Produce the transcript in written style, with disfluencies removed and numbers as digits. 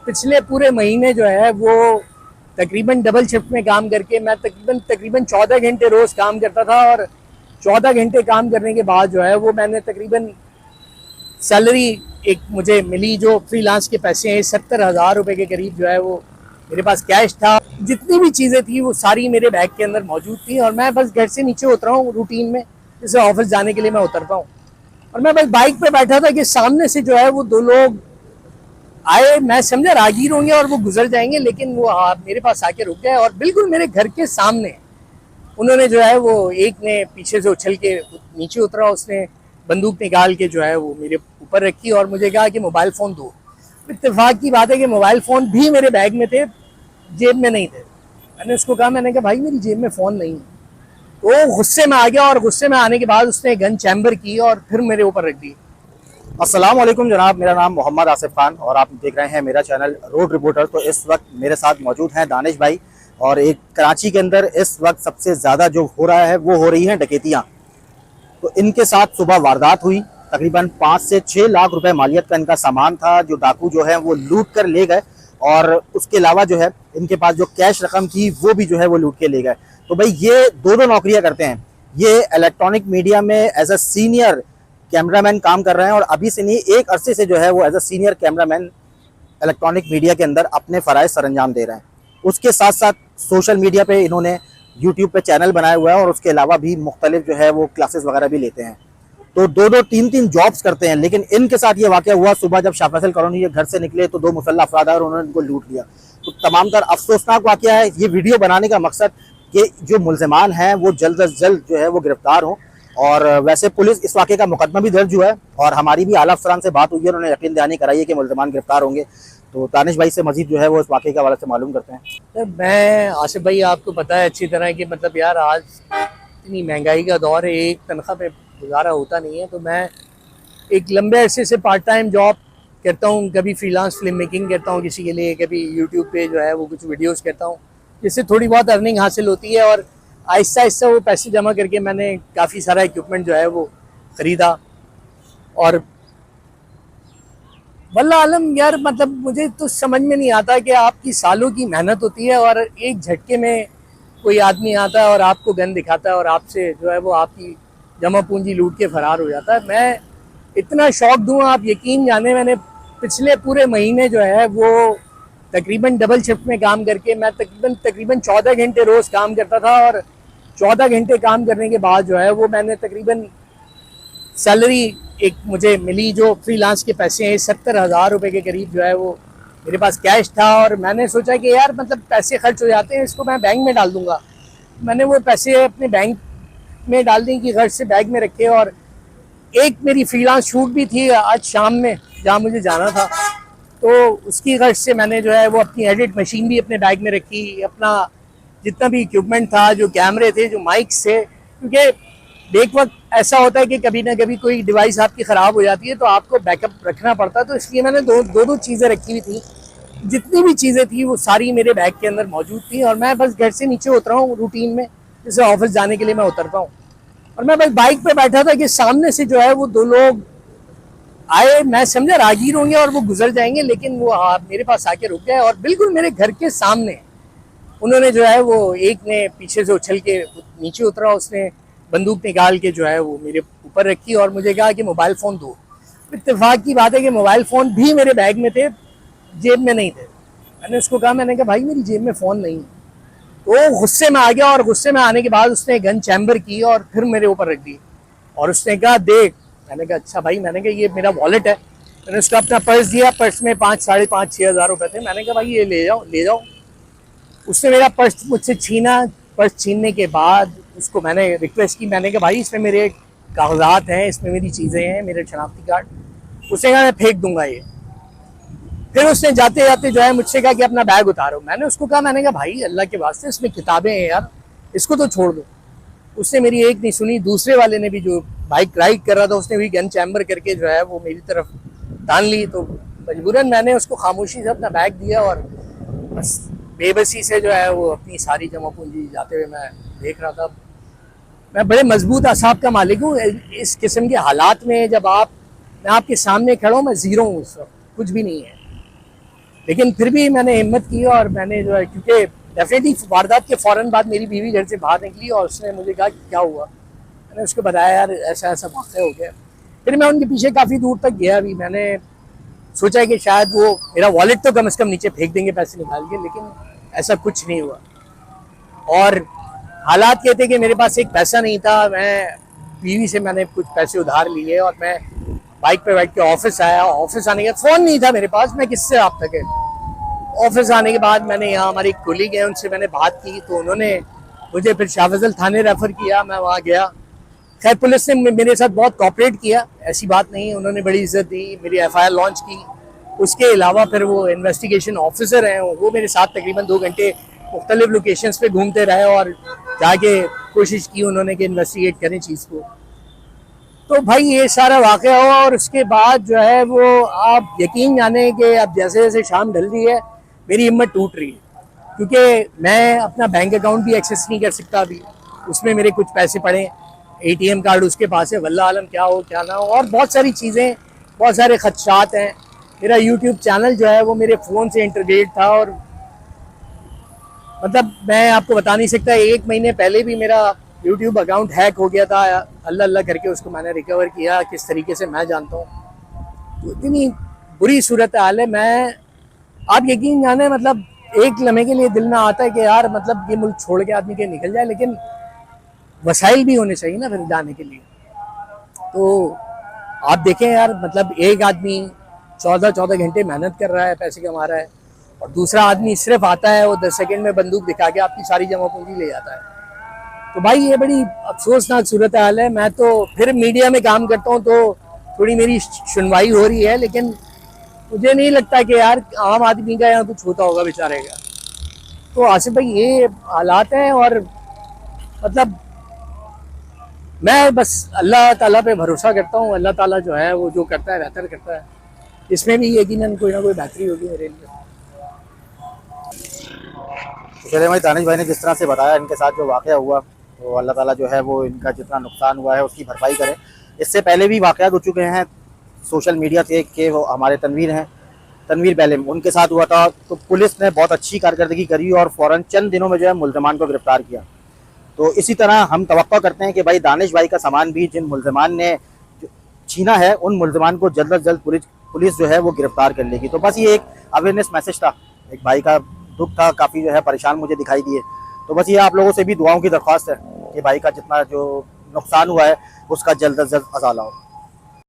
पिछले पूरे महीने जो है वो तकरीबन डबल शिफ्ट में काम करके मैं तकरीबन 14 घंटे रोज़ काम करता था। और 14 घंटे काम करने के बाद जो है वो मैंने तकरीबन सैलरी एक मुझे मिली जो फ्रीलांस के पैसे हैं 70,000 रुपये के करीब जो है वो मेरे पास कैश था। जितनी भी चीज़ें थी वो सारी मेरे बैग के अंदर मौजूद थी और मैं बस घर से नीचे उतरा हूँ रूटीन में, जैसे ऑफिस जाने के लिए मैं उतरता हूँ। और मैं बस बाइक पे बैठा था कि सामने से जो है वो दो लोग आए। मैं समझा राहगीर होंगे और वो गुजर जाएंगे, लेकिन वो मेरे पास आके रुक गए और बिल्कुल मेरे घर के सामने उन्होंने जो है वो एक ने पीछे से उछल के नीचे उतरा, उसने बंदूक निकाल के जो है वो मेरे ऊपर रखी और मुझे कहा कि मोबाइल फ़ोन दो। इत्तेफाक की बात है कि मोबाइल फ़ोन भी मेरे बैग में थे, जेब में नहीं थे। मैंने उसको कहा, मैंने कहा भाई मेरी जेब में फ़ोन नहीं है। तो वो गुस्से में आ गया और गुस्से में आने के बाद उसने गन चैम्बर की और फिर मेरे ऊपर रख दी। अस्सलाम वालेकुम जनाब, मेरा नाम मोहम्मद आसिफ खान और आप देख रहे हैं मेरा चैनल रोड रिपोर्टर। तो इस वक्त मेरे साथ मौजूद हैं दानिश भाई और एक कराची के अंदर इस वक्त सबसे ज़्यादा जो हो रहा है वो हो रही हैं डकैतियाँ। तो इनके साथ सुबह वारदात हुई, तकरीबन 5 से 6 लाख रुपए मालियत का इनका सामान था जो डाकू जो है वो लूट कर ले गए और उसके अलावा जो है इनके पास जो कैश रकम थी वो भी जो है वो लूट के ले गए। तो भाई ये दो नौकरियां करते हैं। ये इलेक्ट्रॉनिक मीडिया में एज अ सीनियर कैमरामैन काम कर रहे हैं और अभी से नहीं एक अरसे से जो है वो as a senior cameraman electronic media के अंदर अपने फ़राइज़ सरअंजाम दे रहे हैं। उसके साथ साथ सोशल मीडिया पे इन्होंने यूट्यूब पे चैनल बनाया हुआ है और उसके अलावा भी मुख्तलिफ जो है वो क्लासेस वगैरह भी लेते हैं। तो दो तीन तीन जॉब्स करते हैं। लेकिन इनके साथ ये वाक़या हुआ सुबह जब शाह फैसल कॉलोनी ये घर से निकले तो 2 मुसल्लह अफराद आए और उन्होंने इनको लूट लिया। तो तमाम तर अफसोसनाक वाक़या है। ये वीडियो बनाने का मकसद कि जो मुल्ज़िमान हैं वो जल्द अज जल्द जो है वो गिरफ्तार हों। और वैसे पुलिस इस वाक़े का मुकदमा भी दर्ज हुआ है और हमारी भी आला अफसरान से बात हुई है, उन्होंने यकीन दहानी कराई है कि मुल्ज़िमान गिरफ्तार होंगे। तो दानिश भाई से मजीद जो है वो इस वाक़े के हवाले से मालूम करते हैं। तो मैं आसिफ भाई, आपको पता है अच्छी तरह कि मतलब यार आज इतनी महंगाई का दौर है, एक तनख्वाह पे गुजारा होता नहीं है। तो मैं एक लंबे अरसे से पार्ट टाइम जॉब करता हूँ, कभी फ्रीलांस फिल्म मेकिंग करता हूँ किसी के लिए, कभी यूट्यूब पे जो है वो कुछ वीडियोस करता हूँ जिससे थोड़ी बहुत अर्निंग हासिल होती है। और आहिस्ता आहिस्ता वो पैसे जमा करके मैंने काफ़ी सारा इक्विपमेंट जो है वो ख़रीदा। और वल्लाह आलम यार, मतलब मुझे तो समझ में नहीं आता कि आपकी सालों की मेहनत होती है और एक झटके में कोई आदमी आता है और आपको गन दिखाता है और आपसे जो है वो आपकी जमा पूंजी लूट के फरार हो जाता है। मैं इतना शौक दूँ, आप यकीन जाने, मैंने पिछले पूरे महीने जो है वो तकरीबन डबल शिफ्ट में काम करके मैं तकरीबन 14 घंटे रोज़ काम करता था। और 14 घंटे काम करने के बाद जो है वो मैंने तकरीबन सैलरी एक मुझे मिली जो फ्रीलांस के पैसे हैं 70,000 रुपये के करीब जो है वो मेरे पास कैश था। और मैंने सोचा कि यार मतलब पैसे खर्च हो जाते हैं, इसको मैं बैंक में डाल दूंगा। मैंने वो पैसे अपने बैंक में डाल दी कि खर्च से बैग में रखे। और एक मेरी फ्रीलांस शूट भी थी आज शाम में जहाँ मुझे जाना था, तो उसकी खर्च से मैंने जो है वो अपनी एडिट मशीन भी अपने बैग में रखी, अपना जितना भी इक्विपमेंट था, जो कैमरे थे, जो माइक्स थे, क्योंकि एक वक्त ऐसा होता है कि कभी ना कभी कोई डिवाइस आपकी ख़राब हो जाती है तो आपको बैकअप रखना पड़ता है। तो इसलिए मैंने दो चीज़ें रखी हुई थी। जितनी भी चीज़ें थी वो सारी मेरे बैग के अंदर मौजूद थी और मैं बस घर से नीचे उतरा हूँ रूटीन में, जैसे ऑफिस जाने के लिए मैं उतरता हूँ। और मैं बस बाइक पे बैठा था कि सामने से जो है वो दो लोग आए। मैं समझा राहगीर होंगे और वो गुजर जाएंगे, लेकिन वो मेरे पास आके रुक गए और बिल्कुल मेरे घर के सामने उन्होंने जो है वो एक ने पीछे से उछल के नीचे उतरा, उसने बंदूक निकाल के जो है वो मेरे ऊपर रखी और मुझे कहा कि मोबाइल फ़ोन दो। इत्तेफाक की बात है कि मोबाइल फ़ोन भी मेरे बैग में थे, जेब में नहीं थे। मैंने उसको कहा, मैंने कहा भाई मेरी जेब में फ़ोन नहीं है। तो वो गुस्से में आ गया और गुस्से में आने के बाद उसने गन चैम्बर की और फिर मेरे ऊपर रख दी और उसने कहा देख। मैंने कहा अच्छा भाई, मैंने कहा ये मेरा वॉलेट है। मैंने उसको अपना पर्स दिया, पर्स में 5, साढ़े 5, 6 हज़ार रुपये थे। मैंने कहा भाई ये ले जाओ ले जाओ। उसने मेरा पर्स मुझसे छीना। पर्स छीनने के बाद उसको मैंने रिक्वेस्ट की, मैंने कहा भाई इसमें मेरे कागजात हैं, इसमें मेरी चीज़ें हैं, मेरे शनाख्ती कार्ड। उसने कहा मैं फेंक दूंगा ये। फिर उसने जाते जाते जो है मुझसे कहा कि अपना बैग उतारो। मैंने उसको कहा, मैंने कहा भाई अल्लाह के वास्ते इसमें किताबें हैं यार, इसको तो छोड़ दो। उसने मेरी एक नहीं सुनी। दूसरे वाले ने भी, जो बाइक राइड कर रहा था, उसने भी गन चैम्बर करके जो है वो मेरी तरफ तान ली। तो मजबूरन मैंने उसको खामोशी से अपना बैग दिया और बस बेबसी से जो है वो अपनी सारी जमा पूंजी जाते हुए मैं देख रहा था। मैं बड़े मजबूत असाब का मालिक हूँ। इस किस्म के हालात में जब मैं आपके सामने खड़ा हूँ, मैं ज़ीरो हूँ, उस वक्त कुछ भी नहीं है। लेकिन फिर भी मैंने हिम्मत की और मैंने जो है, क्योंकि डेफिनेटली वारदात के फ़ौरन बाद मेरी बीवी घर से बाहर निकली और उसने मुझे कहा कि क्या हुआ। मैंने उसको बताया यार ऐसा ऐसा वाक़या हो गया। फिर मैं उनके पीछे काफ़ी दूर तक गया भी। मैंने सोचा कि शायद वो मेरा वॉलेट तो कम से कम नीचे फेंक देंगे पैसे निकाल के, लेकिन ऐसा कुछ नहीं हुआ। और हालात कहते कि मेरे पास एक पैसा नहीं था। मैं बीवी से मैंने कुछ पैसे उधार लिए और मैं बाइक पे बैठ के ऑफिस आया। ऑफिस आने के बाद फ़ोन नहीं था मेरे पास, मैं किससे रब्ता करूं। ऑफिस आने के बाद मैंने यहाँ हमारे एक कोलीग है उनसे मैंने बात की, तो उन्होंने मुझे फिर शाह फजल थाने रेफ़र किया। मैं वहाँ गया। खैर पुलिस ने मेरे साथ बहुत कॉपरेट किया, ऐसी बात नहीं है। उन्होंने बड़ी इज्जत दी, मेरी FIR लॉन्च की। उसके अलावा फिर वो इन्वेस्टिगेशन ऑफिसर हैं, वो मेरे साथ तकरीबन 2 घंटे मुख्तलिफ लोकेशंस पे घूमते रहे और जाके कोशिश की उन्होंने कि इन्वेस्टिगेट करें चीज़ को। तो भाई ये सारा वाक़या हुआ और उसके बाद जो है वो आप यकीन जाने कि अब जैसे जैसे शाम ढल रही है मेरी हिम्मत टूट रही है, क्योंकि मैं अपना बैंक अकाउंट भी एक्सेस नहीं कर सकता अभी। उसमें मेरे कुछ पैसे पड़े, ATM कार्ड उसके पास है, वल्लाह आलम क्या हो क्या ना हो, और बहुत सारी चीज़ें, बहुत सारे खदशात हैं। मेरा YouTube चैनल जो है वो मेरे फ़ोन से इंटरनेट था और मतलब मैं आपको बता नहीं सकता, 1 महीने पहले भी मेरा YouTube अकाउंट हैक हो गया था। अल्लाह अल्लाह करके उसको मैंने रिकवर किया, किस तरीके से मैं जानता हूँ। तो इतनी बुरी सूरत हाल है। मैं आप यकीन जाने मतलब एक लम्हे के लिए दिल में आता है कि यार मतलब ये मुल्क छोड़ के आदमी के निकल जाए, लेकिन वसाइल भी होने चाहिए ना फिर जाने के लिए। तो आप देखें यार, मतलब एक आदमी 14-14 घंटे मेहनत कर रहा है, पैसे कमा रहा है, और दूसरा आदमी सिर्फ आता है, वो 10 सेकंड में बंदूक दिखा के आपकी सारी जमा पूंजी ले जाता है। तो भाई ये बड़ी अफसोसनाक सूरत हाल है। मैं तो फिर मीडिया में काम करता हूँ तो थोड़ी मेरी सुनवाई हो रही है, लेकिन मुझे नहीं लगता कि यार आम आदमी का यहाँ कुछ होता होगा बेचारे का। तो आसिफ भाई ये हालात हैं और मतलब मैं बस अल्लाह ताला पे भरोसा करता हूँ। अल्लाह ताला जो है वो जो करता है बेहतर करता है। इसमें भी यकीनन कोई ना कोई बेहतरी होगी मेरे लिए। तो चले भाई, दानिश भाई ने जिस तरह से बताया इनके साथ जो वाक़या हुआ, तो अल्लाह ताला जो है वो इनका जितना नुकसान हुआ है उसकी भरपाई करे। इससे पहले भी वाक़यात हो चुके हैं सोशल मीडिया से कि वो हमारे तनवीर हैं, तनवीर बैलम, उनके साथ हुआ था। तो पुलिस ने बहुत अच्छी कारकर्दगी करी और फ़ौरन चंद दिनों में जो है मुल्ज़मान को गिरफ़्तार किया। तो इसी तरह हम तवक्को करते हैं कि भाई दानिश भाई का सामान भी जिन मुल्ज़मान ने छीना है उन मुल्ज़मान को जल्द अज जल्द पुलिस जो है वो गिरफ़्तार कर लेगी। तो बस ये एक अवेयरनेस मैसेज था, एक भाई का दुख था, काफ़ी जो है परेशान मुझे दिखाई दिए। तो बस ये आप लोगों से भी दुआओं की दरख्वास्त है कि भाई का जितना जो नुकसान हुआ है उसका जल्द अज जल्द अज़ाला हो।